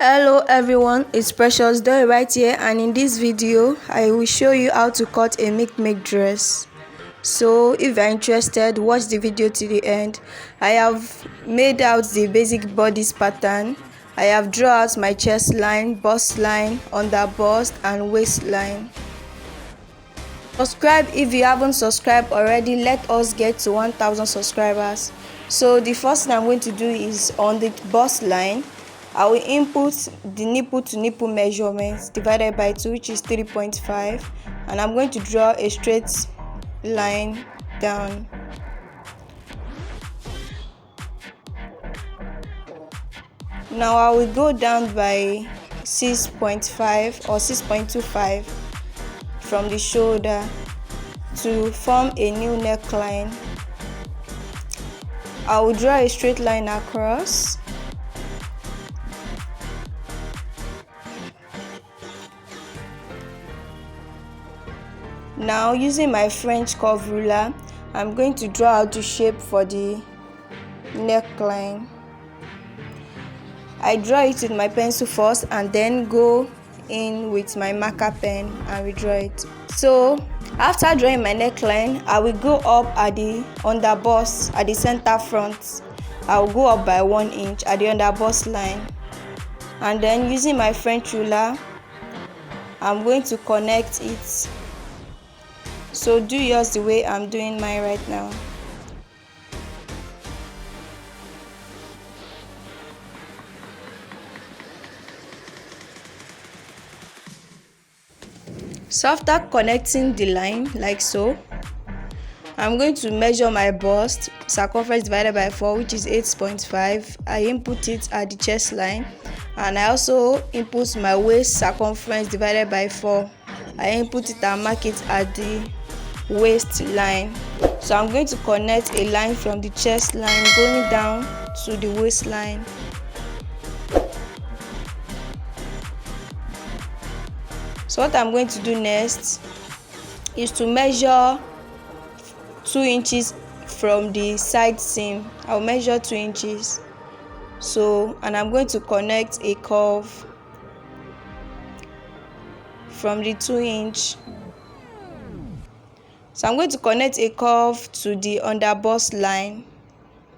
Hello everyone, it's Precious Doy right here, and in this video I will show you how to cut a Milkmaid dress. So if you're interested, watch the video to the end. I have made out the basic bodice pattern. I have drawn out my chest line, bust line, under bust and waistline. Subscribe if you haven't subscribed already. Let us get to 1000 subscribers. So the first thing I'm going to do is on the bust line, I will input the nipple to nipple measurements divided by 2, which is 3.5, and I'm going to draw a straight line down. Now I will go down by 6.5 or 6.25 from the shoulder to form a new neckline. I will draw a straight line across. Now, using my French curve ruler, I'm going to draw out the shape for the neckline. I draw it with my pencil first and then go in with my marker pen and redraw it. So after drawing my neckline, I will go up at the under bust at the center front. I will go up by 1 inch at the under bust line, and then using my French ruler, I'm going to connect it. So do yours the way I'm doing mine right now. So after connecting the line like so, I'm going to measure my bust circumference divided by 4, which is 8.5. I input it at the chest line, and I also input my waist circumference divided by 4. I input it and mark it at the waistline. So I'm going to connect a line from the chest line going down to the waistline. So what I'm going to do next is to measure 2 inches from the side seam. I'll measure 2 inches. And I'm going to connect a curve from the 2 inch. So I'm going to connect a curve to the under bust line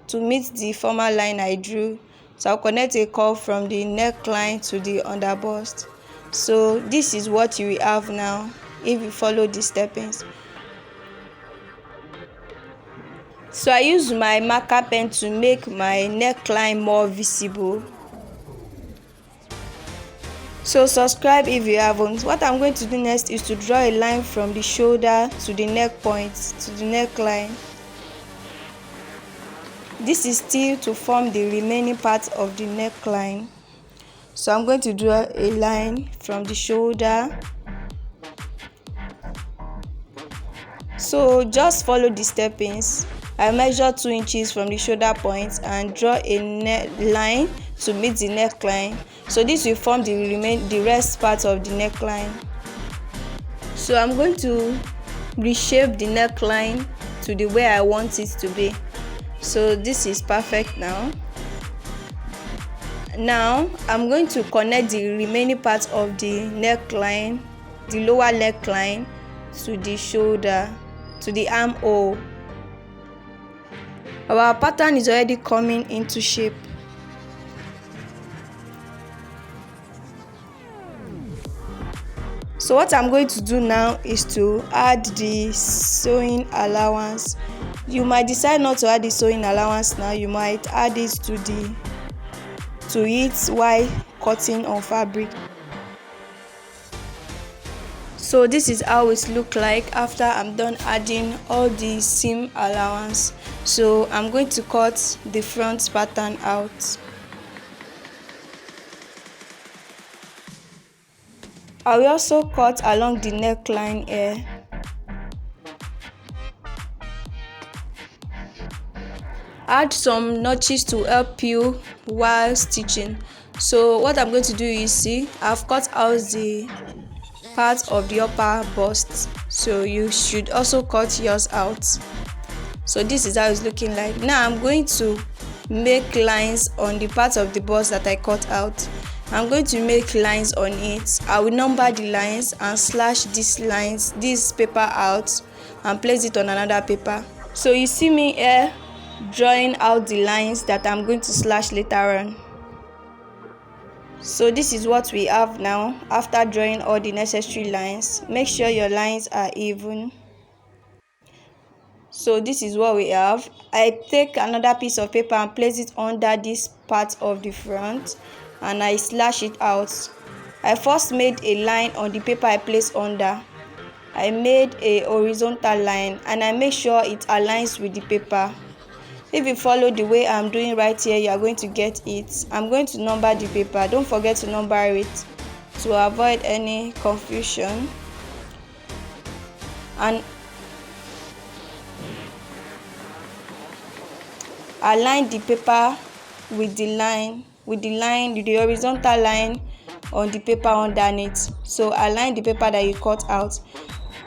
to meet the former line I drew. So I'll connect a curve from the neckline to the under bust. So this is what you will have now if you follow the steppings. So I use my marker pen to make my neckline more visible. So subscribe if you haven't. What I'm going to do next is to draw a line from the shoulder to the neck point to the neckline. This is still to form the remaining part of the neckline. So I'm going to draw a line from the shoulder. So just follow the steppings. I measure 2 inches from the shoulder point and draw a line to meet the neckline. So this will form the rest part of the neckline. So I'm going to reshape the neckline to the way I want it to be. So this is perfect now. Now I'm going to connect the remaining part of the neckline, the lower neckline, to the shoulder, to the armhole. Our pattern is already coming into shape. So what I'm going to do now is to add the sewing allowance. You might decide not to add the sewing allowance now. You might add it to it while cutting on fabric. So this is how it looks like after I'm done adding all the seam allowance. So I'm going to cut the front pattern out. I will also cut along the neckline here. Add some notches to help you while stitching. So what I'm going to do is, see, I've cut out the part of the upper bust, so you should also cut yours out. So this is how it's looking like. Now I'm going to make lines on the part of the bust that I cut out. I'm going to make lines on it. I will number the lines and slash this paper out and place it on another paper. So you see me here drawing out the lines that I'm going to slash later on. So this is what we have now after drawing all the necessary lines. Make sure your lines are even. So this is what we have. I take another piece of paper and place it under this part of the front and I slash it out. I first made a line on the paper I placed under. I made a horizontal line and I make sure it aligns with the paper. If you follow the way I'm doing right here, you are going to get it. I'm going to number the paper. Don't forget to number it to avoid any confusion. And align the paper with the horizontal line on the paper underneath. So align the paper that you cut out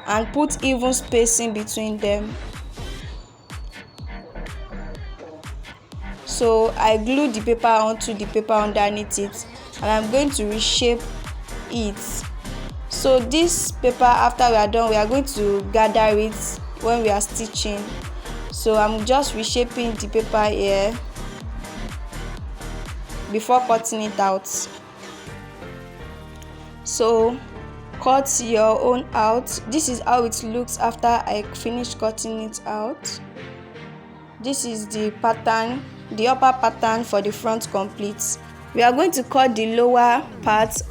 and put even spacing between them. So I glue the paper onto the paper underneath it and I'm going to reshape it. So this paper, after we are done, we are going to gather it when we are stitching. So I'm just reshaping the paper here before cutting it out. So cut your own out. This is how it looks after I finish cutting it out. This is the pattern, the upper pattern for the front complete. We are going to cut the lower part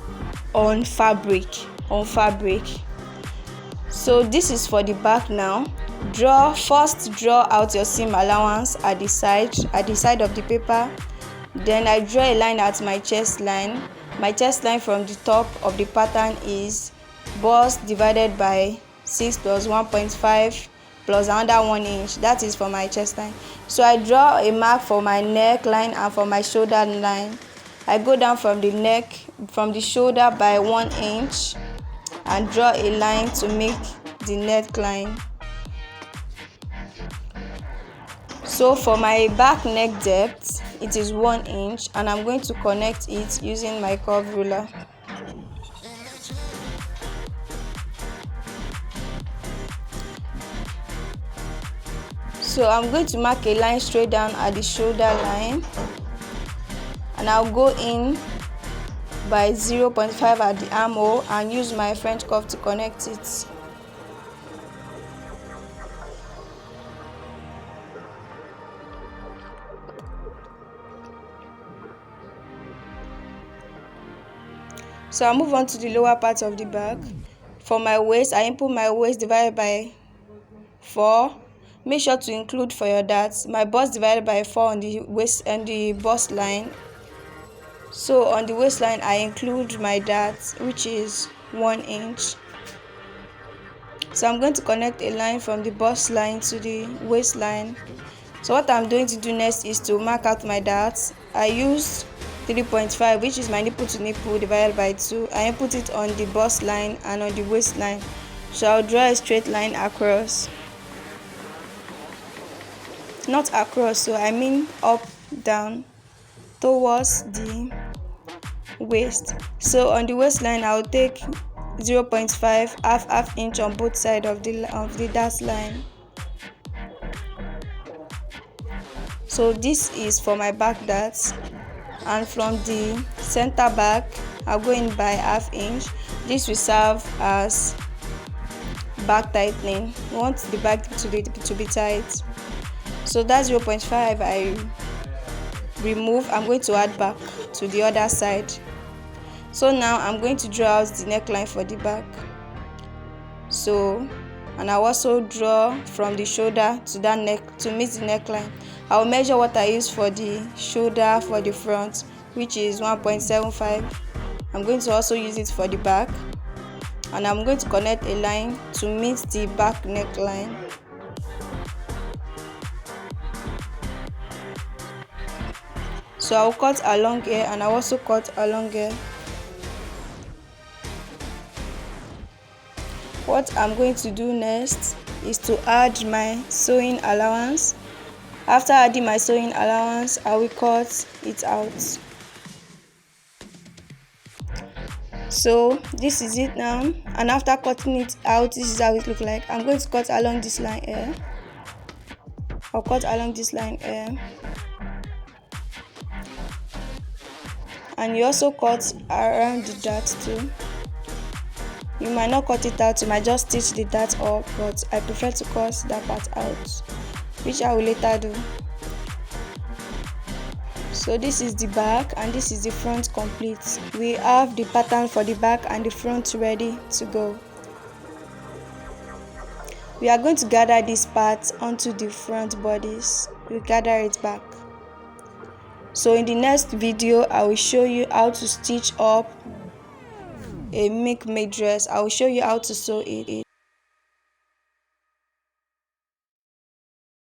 on fabric. So this is for the back now. First draw out your seam allowance at the side of the paper. Then I draw a line at my chest line. My chest line from the top of the pattern is bust divided by 6 plus 1.5 plus another 1 inch. That is for my chest line. So I draw a mark for my neckline and for my shoulder line. I go down from the shoulder by 1 inch and draw a line to make the neckline. So for my back neck depth, it is 1 inch and I'm going to connect it using my curve ruler. So I'm going to mark a line straight down at the shoulder line and I'll go in by 0.5 at the armhole and use my French curve to connect it. So I'll move on to the lower part of the back. For my waist, I input my waist divided by 4. Make sure to include for your darts. My bust divided by 4 on the waist and the bust line. So on the waistline, I include my darts, which is 1 inch. So I'm going to connect a line from the bust line to the waistline. So what I'm going to do next is to mark out my darts. I used 3.5, which is my nipple to nipple divided by 2. I input it on the bust line and on the waistline. So I'll draw a straight line across. Not across, so I mean up, down, towards the waist. So on the waistline, I'll take 0.5, half inch on both sides of the dash line. So this is for my back darts, and from the center back, I'll go in by half inch. This will serve as back tightening. We want the back to be tight. So that's 0.5 I remove. I'm going to add back to the other side. So now I'm going to draw out the neckline for the back. So, and I'll also draw from the shoulder to that neck to meet the neckline. I'll measure what I use for the shoulder for the front, which is 1.75. I'm going to also use it for the back, and I'm going to connect a line to meet the back neckline. So I'll cut along here and I'll also cut along here. What I'm going to do next is to add my sewing allowance. After adding my sewing allowance, I will cut it out. So this is it now, and after cutting it out, this is how it look like. I'm going to cut along this line here. I'll cut along this line here, and you also cut around the dart too. You might not cut it out, you might just stitch the dart up, but I prefer to cut that part out, which I will later do. So this is the back and this is the front complete. We have the pattern for the back and the front ready to go. We are going to gather this part onto the front bodice. We gather it back. So in the next video, I will show you how to stitch up a Milkmaid dress. I will show you how to sew it.